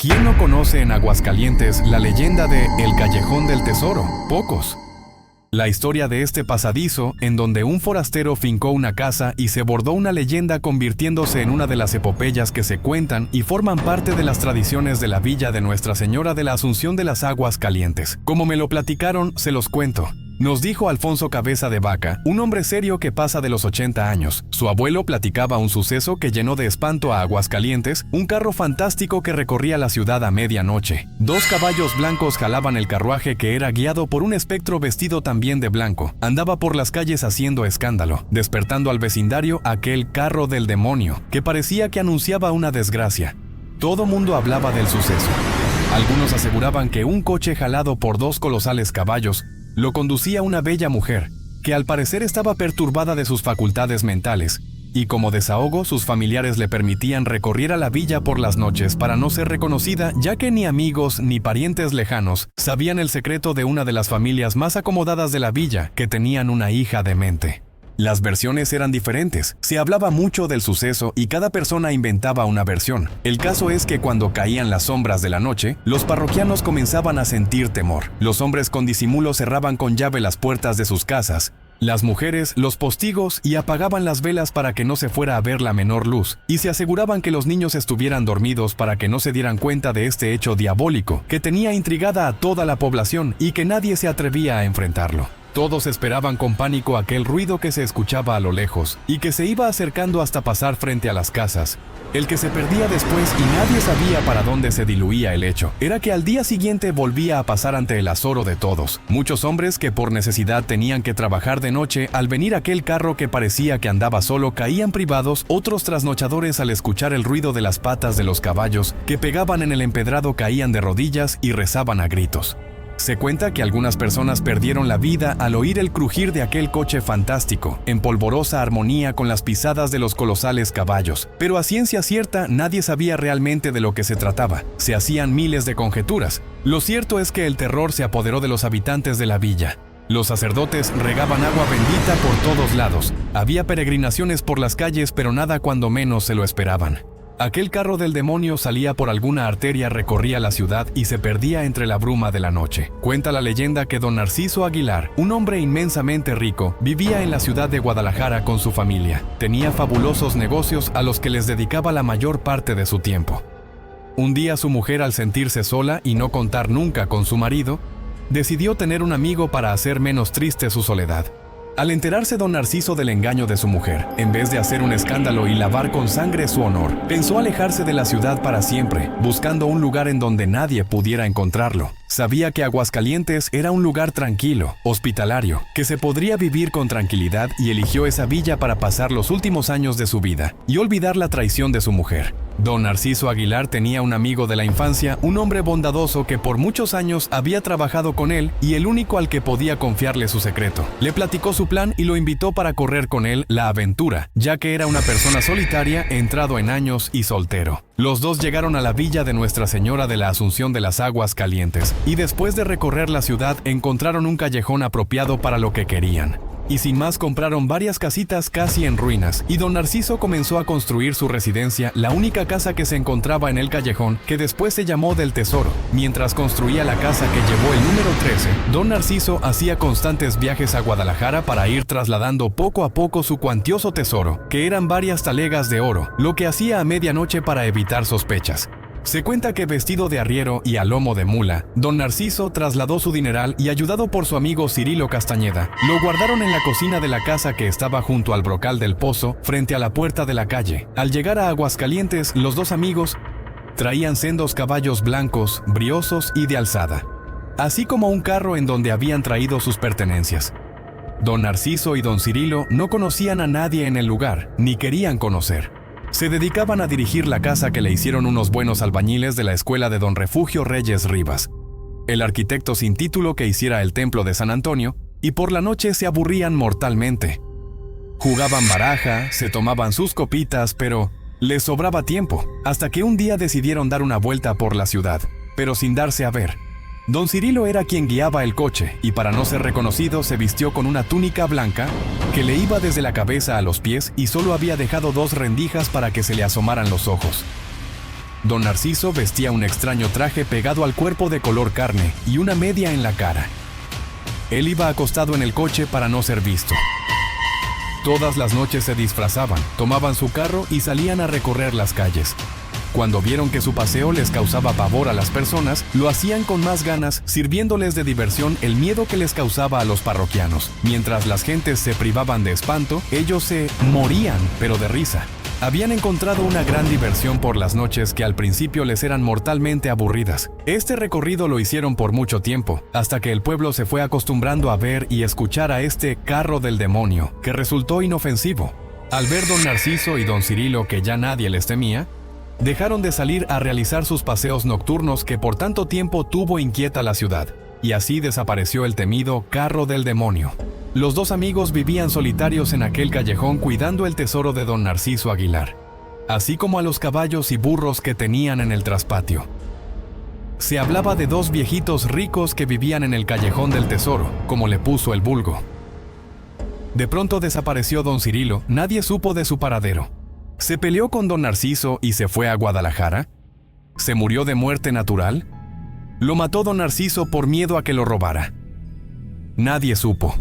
¿Quién no conoce en Aguascalientes la leyenda de El Callejón del Tesoro? Pocos. La historia de este pasadizo, en donde un forastero fincó una casa y se bordó una leyenda convirtiéndose en una de las epopeyas que se cuentan y forman parte de las tradiciones de la villa de Nuestra Señora de la Asunción de las Aguas Calientes. Como me lo platicaron, se los cuento. Nos dijo Alfonso Cabeza de Vaca, un hombre serio que pasa de los 80 años. Su abuelo platicaba un suceso que llenó de espanto a Aguascalientes, un carro fantástico que recorría la ciudad a medianoche. 2 caballos blancos jalaban el carruaje que era guiado por un espectro vestido también de blanco. Andaba por las calles haciendo escándalo, despertando al vecindario aquel carro del demonio, que parecía que anunciaba una desgracia. Todo mundo hablaba del suceso. Algunos aseguraban que un coche jalado por 2 colosales caballos lo conducía una bella mujer, que al parecer estaba perturbada de sus facultades mentales, y como desahogo sus familiares le permitían recorrer a la villa por las noches para no ser reconocida, ya que ni amigos ni parientes lejanos sabían el secreto de una de las familias más acomodadas de la villa, que tenían una hija demente. Las versiones eran diferentes, se hablaba mucho del suceso y cada persona inventaba una versión. El caso es que cuando caían las sombras de la noche, los parroquianos comenzaban a sentir temor. Los hombres con disimulo cerraban con llave las puertas de sus casas, las mujeres los postigos y apagaban las velas para que no se fuera a ver la menor luz, y se aseguraban que los niños estuvieran dormidos para que no se dieran cuenta de este hecho diabólico, que tenía intrigada a toda la población y que nadie se atrevía a enfrentarlo. Todos esperaban con pánico aquel ruido que se escuchaba a lo lejos y que se iba acercando hasta pasar frente a las casas. El que se perdía después y nadie sabía para dónde se diluía el hecho era que al día siguiente volvía a pasar ante el azoro de todos. Muchos hombres que por necesidad tenían que trabajar de noche, al venir aquel carro que parecía que andaba solo, caían privados. Otros trasnochadores, al escuchar el ruido de las patas de los caballos que pegaban en el empedrado, caían de rodillas y rezaban a gritos. Se cuenta que algunas personas perdieron la vida al oír el crujir de aquel coche fantástico, en polvorosa armonía con las pisadas de los colosales caballos. Pero a ciencia cierta nadie sabía realmente de lo que se trataba. Se hacían miles de conjeturas. Lo cierto es que el terror se apoderó de los habitantes de la villa. Los sacerdotes regaban agua bendita por todos lados. Había peregrinaciones por las calles, pero nada cuando menos se lo esperaban. Aquel carro del demonio salía por alguna arteria, recorría la ciudad y se perdía entre la bruma de la noche. Cuenta la leyenda que don Narciso Aguilar, un hombre inmensamente rico, vivía en la ciudad de Guadalajara con su familia. Tenía fabulosos negocios a los que les dedicaba la mayor parte de su tiempo. Un día su mujer, al sentirse sola y no contar nunca con su marido, decidió tener un amigo para hacer menos triste su soledad. Al enterarse don Narciso del engaño de su mujer, en vez de hacer un escándalo y lavar con sangre su honor, pensó alejarse de la ciudad para siempre, buscando un lugar en donde nadie pudiera encontrarlo. Sabía que Aguascalientes era un lugar tranquilo, hospitalario, que se podría vivir con tranquilidad, y eligió esa villa para pasar los últimos años de su vida y olvidar la traición de su mujer. Don Narciso Aguilar tenía un amigo de la infancia, un hombre bondadoso que por muchos años había trabajado con él y el único al que podía confiarle su secreto. Le platicó su plan y lo invitó para correr con él la aventura, ya que era una persona solitaria, entrado en años y soltero. Los dos llegaron a la villa de Nuestra Señora de la Asunción de las Aguas Calientes y después de recorrer la ciudad encontraron un callejón apropiado para lo que querían. Y sin más compraron varias casitas casi en ruinas, y don Narciso comenzó a construir su residencia, la única casa que se encontraba en el callejón, que después se llamó del Tesoro. Mientras construía la casa que llevó el número 13, don Narciso hacía constantes viajes a Guadalajara para ir trasladando poco a poco su cuantioso tesoro, que eran varias talegas de oro, lo que hacía a medianoche para evitar sospechas. Se cuenta que vestido de arriero y a lomo de mula, don Narciso trasladó su dineral y, ayudado por su amigo Cirilo Castañeda, lo guardaron en la cocina de la casa que estaba junto al brocal del pozo, frente a la puerta de la calle. Al llegar a Aguascalientes, los dos amigos traían sendos caballos blancos, briosos y de alzada, así como un carro en donde habían traído sus pertenencias. Don Narciso y don Cirilo no conocían a nadie en el lugar, ni querían conocer. Se dedicaban a dirigir la casa que le hicieron unos buenos albañiles de la escuela de don Refugio Reyes Rivas, el arquitecto sin título que hiciera el templo de San Antonio, y por la noche se aburrían mortalmente. Jugaban baraja, se tomaban sus copitas, pero les sobraba tiempo, hasta que un día decidieron dar una vuelta por la ciudad, pero sin darse a ver. Don Cirilo era quien guiaba el coche, y para no ser reconocido se vistió con una túnica blanca que le iba desde la cabeza a los pies y solo había dejado 2 rendijas para que se le asomaran los ojos. Don Narciso vestía un extraño traje pegado al cuerpo de color carne y una media en la cara. Él iba acostado en el coche para no ser visto. Todas las noches se disfrazaban, tomaban su carro y salían a recorrer las calles. Cuando vieron que su paseo les causaba pavor a las personas, lo hacían con más ganas, sirviéndoles de diversión el miedo que les causaba a los parroquianos. Mientras las gentes se privaban de espanto, ellos se morían, pero de risa. Habían encontrado una gran diversión por las noches que al principio les eran mortalmente aburridas. Este recorrido lo hicieron por mucho tiempo, hasta que el pueblo se fue acostumbrando a ver y escuchar a este carro del demonio, que resultó inofensivo. Al ver don Narciso y don Cirilo que ya nadie les temía, dejaron de salir a realizar sus paseos nocturnos que por tanto tiempo tuvo inquieta la ciudad, y así desapareció el temido carro del demonio. Los dos amigos vivían solitarios en aquel callejón cuidando el tesoro de don Narciso Aguilar, así como a los caballos y burros que tenían en el traspatio. Se hablaba de dos viejitos ricos que vivían en el callejón del tesoro, como le puso el vulgo. De pronto desapareció don Cirilo, nadie supo de su paradero. ¿Se peleó con don Narciso y se fue a Guadalajara? ¿Se murió de muerte natural? ¿Lo mató don Narciso por miedo a que lo robara? Nadie supo.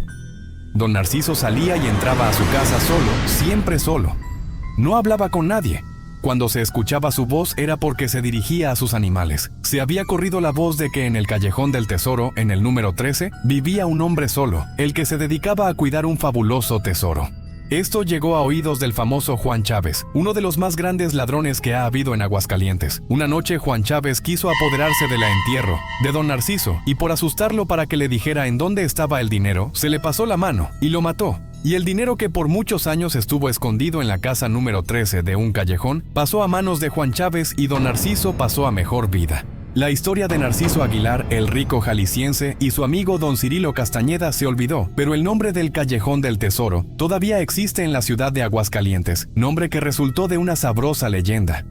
Don Narciso salía y entraba a su casa solo, siempre solo. No hablaba con nadie. Cuando se escuchaba su voz era porque se dirigía a sus animales. Se había corrido la voz de que en el callejón del tesoro, en el número 13, vivía un hombre solo, el que se dedicaba a cuidar un fabuloso tesoro. Esto llegó a oídos del famoso Juan Chávez, uno de los más grandes ladrones que ha habido en Aguascalientes. Una noche Juan Chávez quiso apoderarse de la entierro de don Narciso y por asustarlo para que le dijera en dónde estaba el dinero, se le pasó la mano y lo mató. Y el dinero que por muchos años estuvo escondido en la casa número 13 de un callejón, pasó a manos de Juan Chávez y don Narciso pasó a mejor vida. La historia de Narciso Aguilar, el rico jalisciense, y su amigo don Cirilo Castañeda se olvidó, pero el nombre del Callejón del Tesoro todavía existe en la ciudad de Aguascalientes, nombre que resultó de una sabrosa leyenda.